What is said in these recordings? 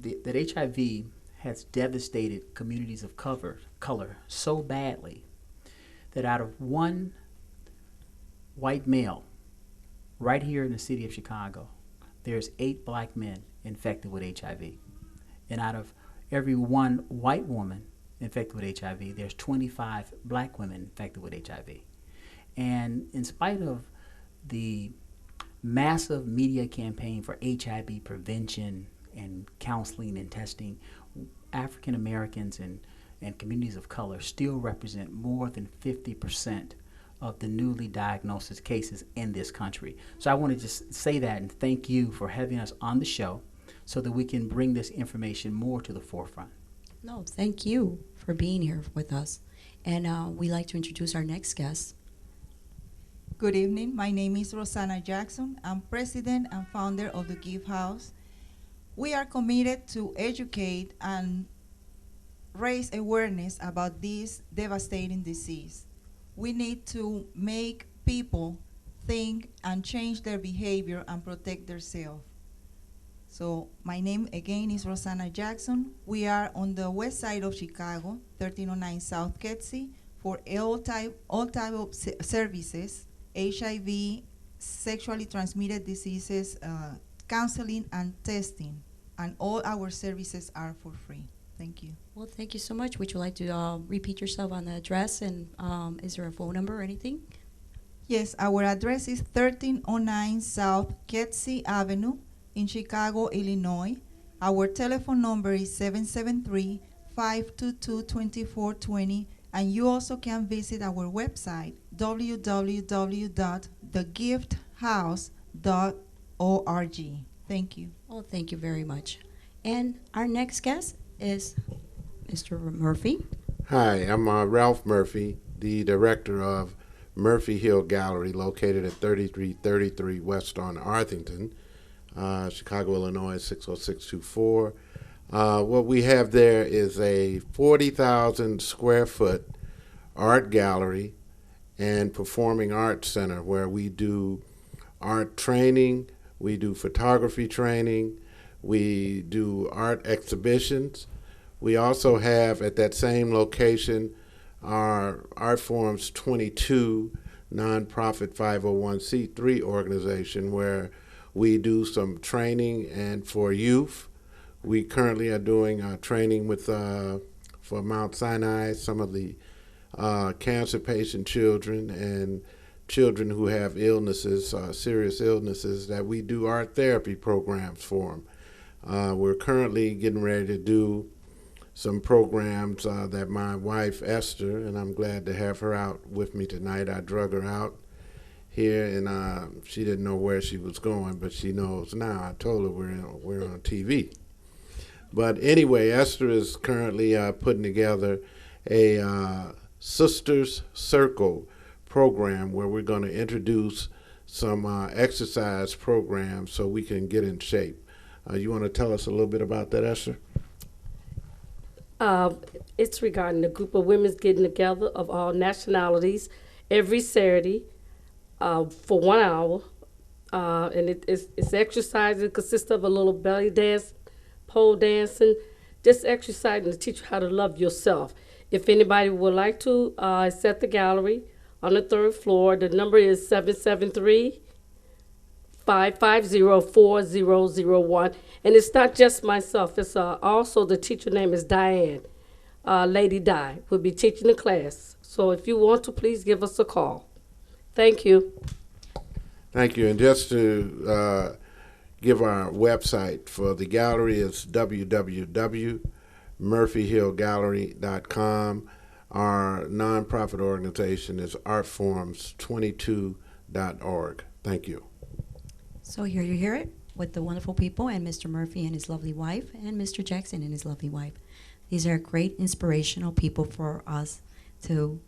that HIV has devastated communities of color so badly that out of one white male right here in the city of Chicago, there's 8 black men infected with HIV. And out of every one white woman infected with HIV, there's 25 black women infected with HIV. And in spite of the massive media campaign for HIV prevention and counseling and testing, African Americans and communities of color still represent more than 50% of the newly diagnosed cases in this country. So I want to just say that and thank you for having us on the show so that we can bring this information more to the forefront. No, thank you for being here with us. And we'd like to introduce our next guest. Good evening. My name is Rosanna Jackson. I'm president and founder of the Gift House. We are committed to educate and raise awareness about this devastating disease. We need to make people think and change their behavior and protect themselves. So my name again is Rosanna Jackson. We are on the west side of Chicago, 1309 South Kedzie, for all type of services, HIV, sexually transmitted diseases, counseling and testing, and all our services are for free. Thank you. Well, thank you so much. Would you like to repeat yourself on the address, and is there a phone number or anything? Yes, our address is 1309 South Kedzie Avenue in Chicago, Illinois. Our telephone number is 773-522-2420, and you also can visit our website, www.thegifthouse.org. Thank you. Well, thank you very much. And our next guest is Mr. Murphy. Hi, I'm Ralph Murphy, the director of Murphy Hill Gallery, located at 3333 West on Arthington, Chicago, Illinois, 60624. What we have there is a 40,000 square foot art gallery and performing arts center where we do art training, we do photography training, we do art exhibitions. We also have at that same location our Art Forums 22 nonprofit 501c3 organization where we do some training and for youth. We currently are doing training with for Mount Sinai, some of the cancer patient children and children who have illnesses, serious illnesses, that we do art therapy programs for them. We're currently getting ready to do some programs that my wife Esther, and I'm glad to have her out with me tonight. I drug her out here, and she didn't know where she was going, but she knows now. I told her we're on TV. But anyway, Esther is currently putting together a Sisters Circle program where we're going to introduce some exercise programs so we can get in shape. You want to tell us a little bit about that, Esther? It's regarding a group of women getting together of all nationalities every Saturday for 1 hour. And it's exercise. It consists of a little belly dance, pole dancing, just exercising to teach you how to love yourself. If anybody would like to, it's at the gallery on the 3rd floor. The number is 773-550-4001. And it's not just myself. It's also the teacher name is Diane. Lady Di will be teaching the class. So if you want to, please give us a call. Thank you. Thank you. And just to give our website for the gallery is www.murphyhillgallery.com. Our nonprofit organization is artforums22.org. Thank you. So here you hear it with the wonderful people and Mr. Murphy and his lovely wife and Mr. Jackson and his lovely wife. These are great inspirational people for us to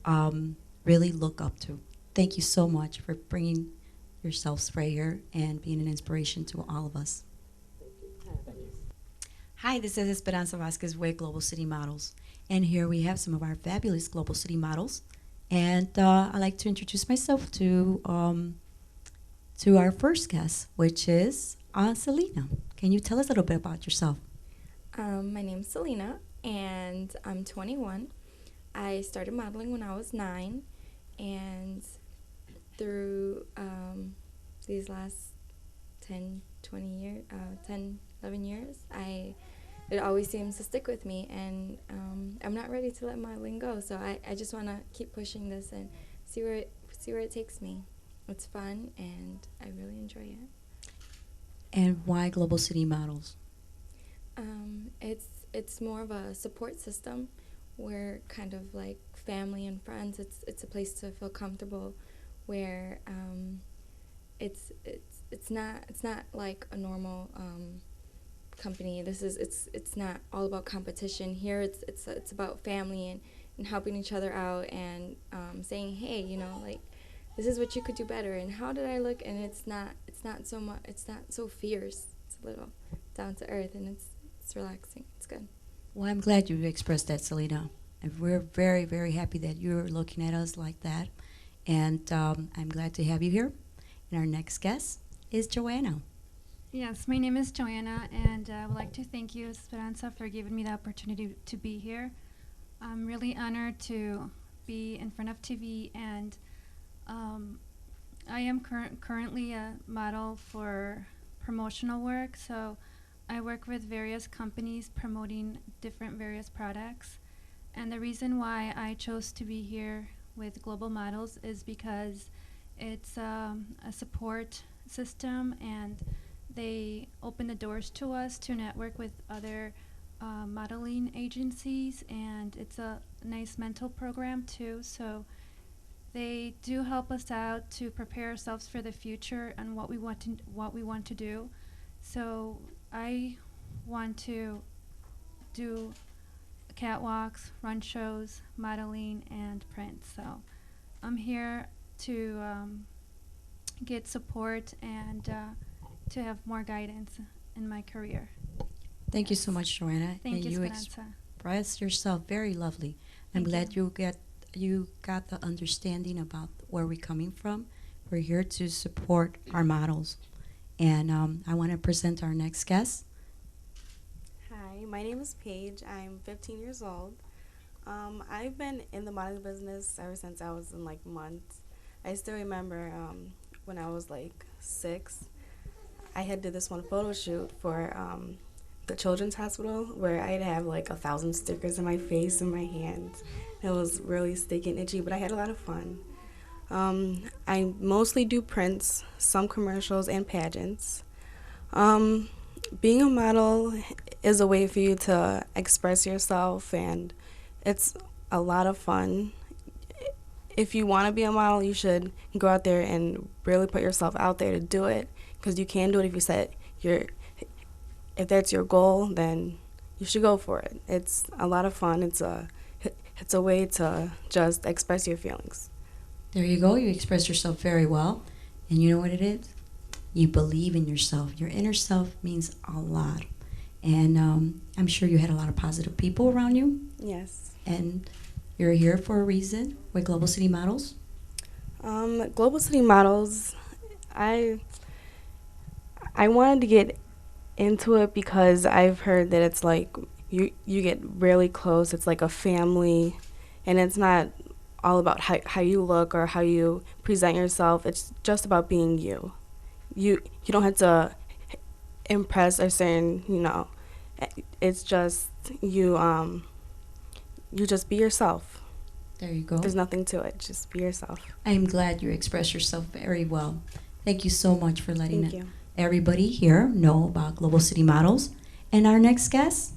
really look up to. Thank you so much for bringing yourselves here and being an inspiration to all of us. Hi, this is Esperanza Vasquez with Global City Models. And here we have some of our fabulous Global City Models. And I'd like to introduce myself to our first guest, which is Selena. Can you tell us a little bit about yourself? My name's Selena, and I'm 21. I started modeling when I was 9, and through these last 10, 20 years, 10, 11 years, it always seems to stick with me, and I'm not ready to let modeling go. So I just want to keep pushing this and see where it takes me. It's fun, and I really enjoy it. And why Global City Models? It's more of a support system. We're kind of like family and friends. It's a place to feel comfortable, where it's not like a normal company. It's not all about competition. Here it's about family and helping each other out, and saying, hey, like, this is what you could do better, and how did I look? And it's not so fierce. It's a little down to earth, and it's relaxing. It's good. Well, I'm glad you expressed that, Selena. And we're very, very happy that you're looking at us like that. And I'm glad to have you here. And our next guest is Joanna. Yes, my name is Joanna, and I would like to thank you, Esperanza, for giving me the opportunity to be here. I'm really honored to be in front of TV, and I am currently a model for promotional work, so I work with various companies promoting different various products. And the reason why I chose to be here with Global Models is because it's a support system, and they open the doors to us to network with other modeling agencies, and it's a nice mental program too. So they do help us out to prepare ourselves for the future and what we want to do. So I want to do catwalks, run shows, modeling, and print. So I'm here to get support and to have more guidance in my career. Thank you so much, Joanna. Thank and you, you Esperanza. expressed yourself very lovely. I'm Thank glad you. you got the understanding about where we're coming from. We're here to support our models. And I want to present our next guest. Hi, my name is Paige. I'm 15 years old. I've been in the modeling business ever since I was in like months. I still remember when I was like 6, I had did this one photo shoot for the Children's Hospital, where I'd have like 1,000 stickers in my face and my hands. It was really sticky and itchy, but I had a lot of fun. I mostly do prints, some commercials, and pageants. Being a model is a way for you to express yourself, and it's a lot of fun. If you want to be a model, you should go out there and really put yourself out there to do it, because you can do it if that's your goal, then you should go for it. It's a lot of fun. It's a way to just express your feelings. There you go. You express yourself very well. And you know what it is? You believe in yourself. Your inner self means a lot. And I'm sure you had a lot of positive people around you. Yes. And you're here for a reason with Global City Models. Global City Models, I wanted to get into it because I've heard that it's like you get really close. It's like a family, and it's not all about how you look or how you present yourself. It's just about being you. You don't have to impress a certain, it's just you just be yourself. There you go. There's nothing to it. Just be yourself. I'm glad you express yourself very well. Thank you so much for letting Thank you. everybody here know about Global City Models. And our next guest.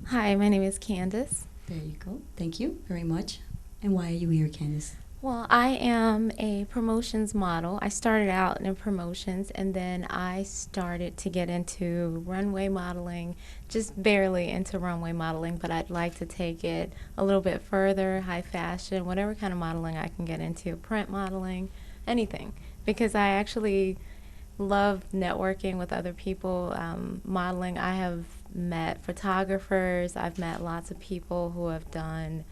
Hi, my name is Candace. There you go. Thank you very much. And why are you here, Candace? Well, I am a promotions model. I started out in promotions, and then I started to get into runway modeling, just barely into runway modeling, but I'd like to take it a little bit further, high fashion, whatever kind of modeling I can get into, print modeling, anything, because I actually love networking with other people. Modeling, I have met photographers, I've met lots of people who have done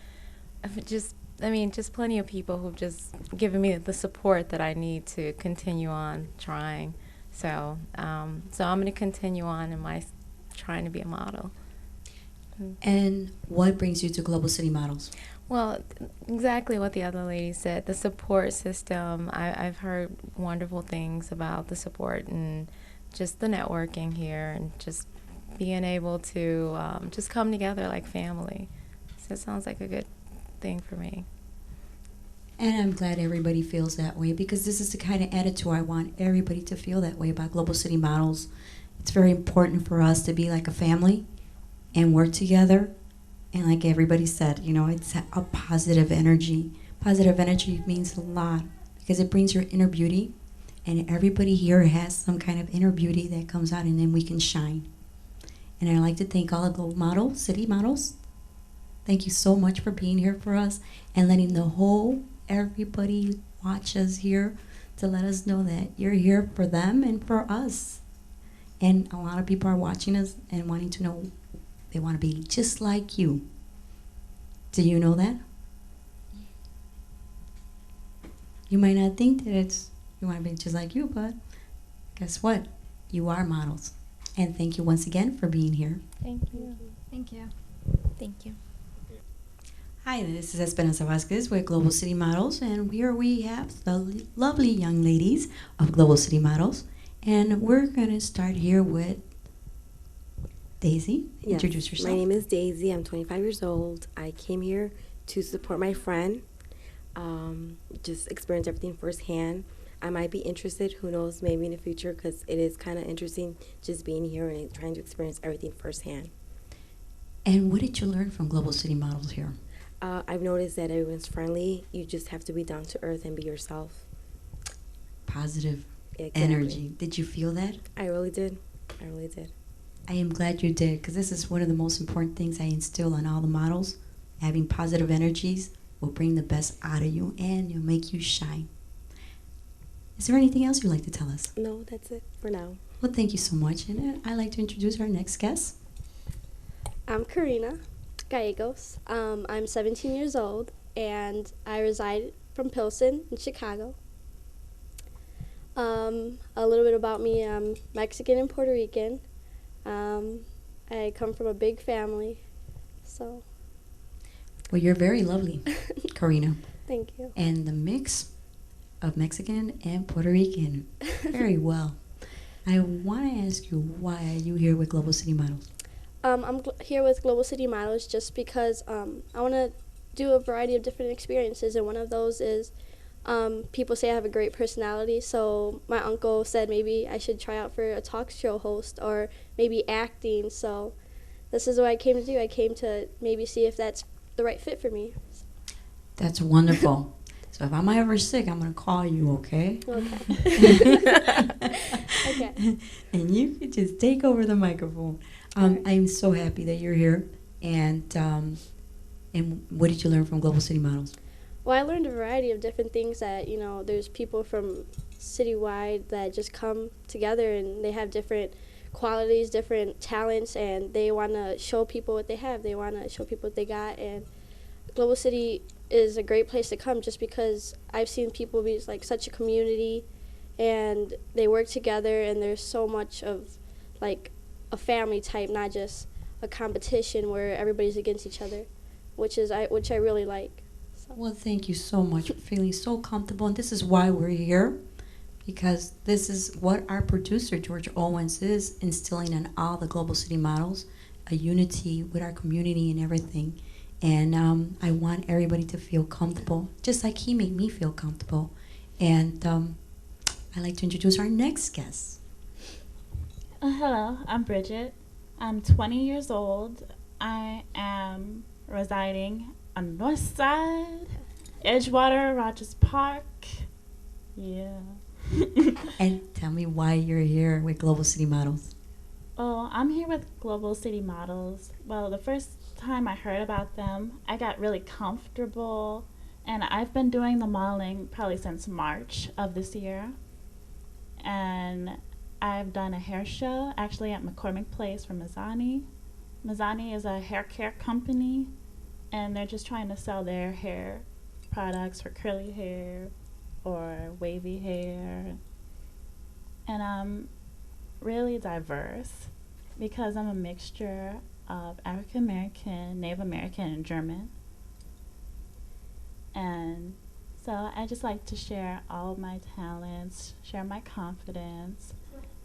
just plenty of people who've just given me the support that I need to continue on trying. So I'm going to continue on in my trying to be a model. And what brings you to Global City Models? Well, exactly what the other lady said. The support system. I've heard wonderful things about the support and just the networking here, and just being able to just come together like family. So it sounds like a good thing for me. And I'm glad everybody feels that way, because this is the kind of attitude I want everybody to feel that way about Global City Models. It's very important for us to be like a family and work together. And like everybody said, you know, it's a positive energy. Positive energy means a lot because it brings your inner beauty. And everybody here has some kind of inner beauty that comes out, and then we can shine. And I'd like to thank all the Global Models, City Models. Thank you so much for being here for us and letting the whole everybody watch us here, to let us know that you're here for them and for us. And a lot of people are watching us and wanting to know, they want to be just like you. Do you know that? You might not think that you want to be just like you, but guess what? You are models. And thank you once again for being here. Thank you. Thank you. Thank you. Hi, this is Esperanza Vasquez with Global City Models, and here we have the lovely young ladies of Global City Models. And we're going to start here with Daisy. Yes, Introduce yourself. My name is Daisy. I'm 25 years old. I came here to support my friend, just experience everything firsthand. I might be interested, who knows, maybe in the future, because it is kind of interesting just being here and trying to experience everything firsthand. And what did you learn from Global City Models here? I've noticed that everyone's friendly. You just have to be down to earth and be yourself. Positive Exactly. energy. Did you feel that? I really did. I really did. I am glad you did, because this is one of the most important things I instill on all the models. Having positive energies will bring the best out of you, and it'll make you shine. Is there anything else you'd like to tell us? No, that's it for now. Well, thank you so much. And I'd like to introduce our next guest. I'm Karina Gallegos. I'm 17 years old, and I reside from Pilsen in Chicago. A little bit about me, I'm Mexican and Puerto Rican. I come from a big family, so. Well, you're very lovely, Karina. Thank you. And the mix of Mexican and Puerto Rican, very well. I want to ask you, why are you here with Global City Models? I'm here with Global City Models just because I want to do a variety of different experiences, and one of those is people say I have a great personality, so my uncle said maybe I should try out for a talk show host or maybe acting, so this is what I came to do. I came to maybe see if that's the right fit for me. That's wonderful. So if I'm ever sick, I'm going to call you, okay? Okay. Okay. And you could just take over the microphone. I'm so happy that you're here. And what did you learn from Global City Models? Well, I learned a variety of different things that, you know, there's people from citywide that just come together and they have different qualities, different talents, and they want to show people what they have. They want to show people what they got, and Global City is a great place to come just because I've seen people be like such a community, and they work together, and there's so much of like a family type, not just a competition where everybody's against each other, which I really like. So. Well, thank you so much for feeling so comfortable, and this is why we're here, because this is what our producer, George Owens, is instilling in all the Global City Models, a unity with our community and everything. And I want everybody to feel comfortable, just like he made me feel comfortable. And I'd like to introduce our next guest. Hello, I'm Bridget. I'm 20 years old. I am residing on the north side, Edgewater, Rogers Park. Yeah. And tell me why you're here with Global City Models. Oh, I'm here with Global City Models. Well, the first time I heard about them, I got really comfortable, and I've been doing the modeling probably since March of this year. And I've done a hair show actually at McCormick Place for Mazzani. Mazzani is a hair care company, and they're just trying to sell their hair products for curly hair or wavy hair. And I'm really diverse because I'm a mixture of African American, Native American, and German. And so I just like to share all of my talents, share my confidence,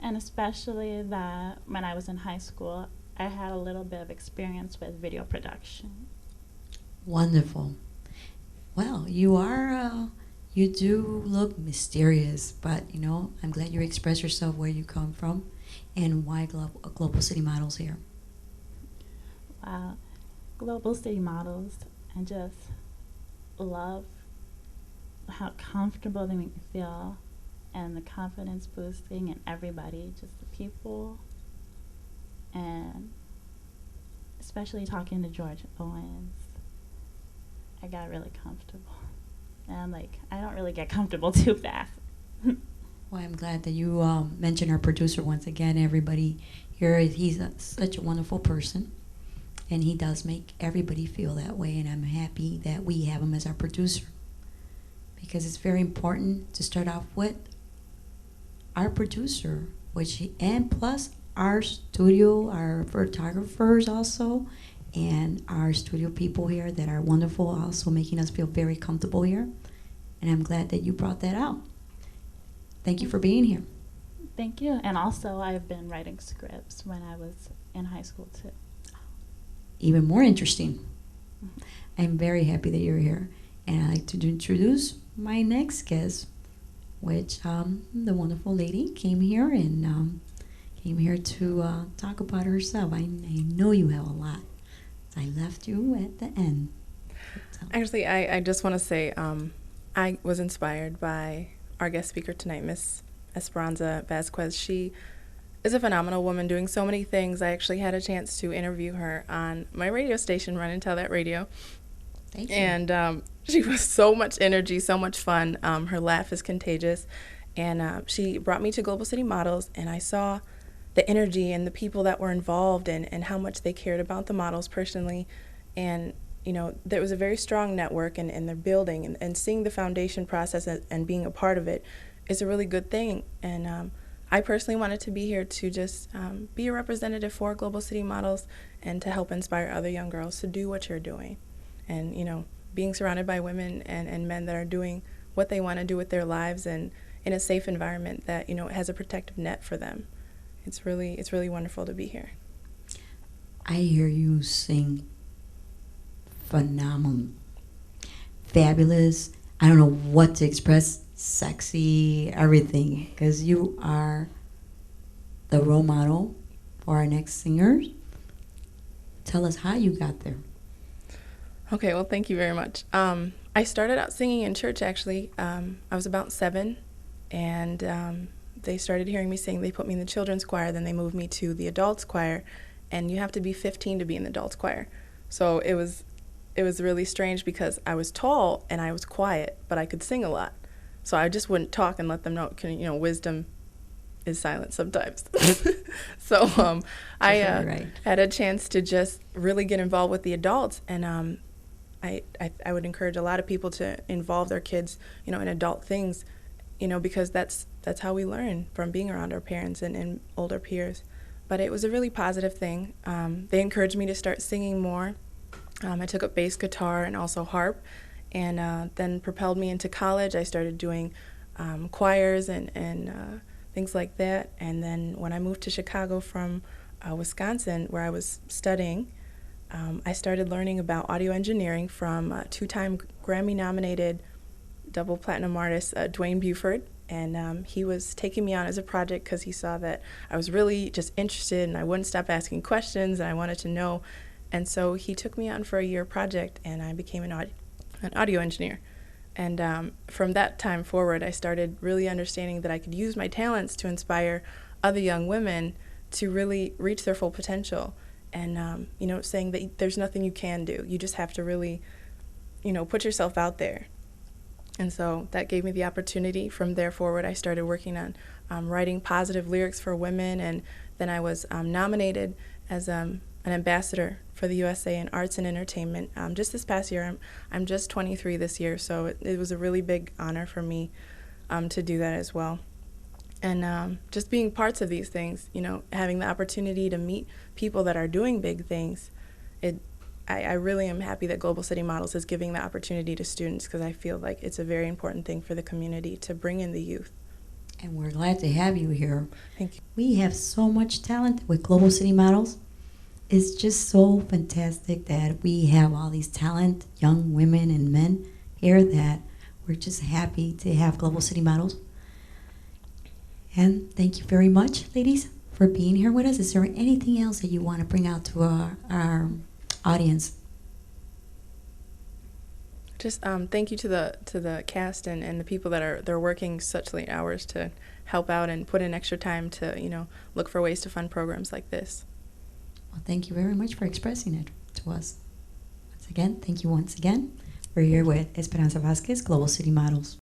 and especially that when I was in high school, I had a little bit of experience with video production. Wonderful. Well, you do look mysterious, but I'm glad you express yourself where you come from and why Global City Models here. Global City Models, I just love how comfortable they make me feel and the confidence boosting in everybody, just the people, and especially talking to George Owens, I got really comfortable. And I'm like, I don't really get comfortable too fast. Well, I'm glad that you mentioned our producer once again. Everybody here, he's such a wonderful person, and he does make everybody feel that way, and I'm happy that we have him as our producer, because it's very important to start off with our producer, and plus our studio, our photographers also, and our studio people here that are wonderful, also making us feel very comfortable here. And I'm glad that you brought that out. Thank you for being here. Thank you. And also, I've been writing scripts when I was in high school, too. Even more interesting. I'm very happy that you're here. And I'd like to introduce my next guest, which the wonderful lady came here to talk about herself. I know you have a lot. I left you at the end. Actually, I just want to say I was inspired by our guest speaker tonight, Miss Esperanza Vasquez. She is a phenomenal woman doing so many things. I actually had a chance to interview her on my radio station, Run and Tell That Radio. Thank you. And she was so much energy, so much fun. Her laugh is contagious. And she brought me to Global City Models, and I saw the energy and the people that were involved and how much they cared about the models personally. And, there was a very strong network and their building and seeing the foundation process and being a part of it is a really good thing. And I personally wanted to be here to just be a representative for Global City Models and to help inspire other young girls to do what you're doing. And, being surrounded by women and men that are doing what they want to do with their lives and in a safe environment that, has a protective net for them. It's really wonderful to be here. I hear you sing phenomenal, fabulous. I don't know what to express, sexy, everything, because you are the role model for our next singers. Tell us how you got there. Okay, well, thank you very much. I started out singing in church, actually. I was about 7, and they started hearing me sing. They put me in the children's choir, then they moved me to the adults choir, and you have to be 15 to be in the adults choir. So it was really strange because I was tall and I was quiet, but I could sing a lot. So I just wouldn't talk and let them know, wisdom is silent sometimes. So I had a chance to just really get involved with the adults, and I would encourage a lot of people to involve their kids, in adult things, because that's how we learn, from being around our parents and older peers. But it was a really positive thing. They encouraged me to start singing more. I took up bass guitar and also harp, and then propelled me into college. I started doing choirs and things like that. And then when I moved to Chicago from Wisconsin, where I was studying, I started learning about audio engineering from 2-time Grammy-nominated double platinum artist Dwayne Buford. And he was taking me on as a project because he saw that I was really just interested and I wouldn't stop asking questions and I wanted to know. And so he took me on for a year project, and I became an audio engineer. And from that time forward, I started really understanding that I could use my talents to inspire other young women to really reach their full potential. And, saying that there's nothing you can do. You just have to really, put yourself out there. And so that gave me the opportunity. From there forward, I started working on writing positive lyrics for women. And then I was nominated as an ambassador for the USA in arts and entertainment just this past year. I'm just 23 this year, so it was a really big honor for me to do that as well. And just being parts of these things, you know, having the opportunity to meet people that are doing big things, I really am happy that Global City Models is giving the opportunity to students, because I feel like it's a very important thing for the community to bring in the youth. And we're glad to have you here. Thank you. We have so much talent with Global City Models. It's just so fantastic that we have all these talent, young women and men here, that we're just happy to have Global City Models. And thank you very much, ladies, for being here with us. Is there anything else that you want to bring out to our audience? Just thank you to the cast and the people that they're working such late hours to help out and put in extra time to, you know, look for ways to fund programs like this. Well, thank you very much for expressing it to us. Once again, thank you once again. We're here with Esperanza Vasquez, Global City Models.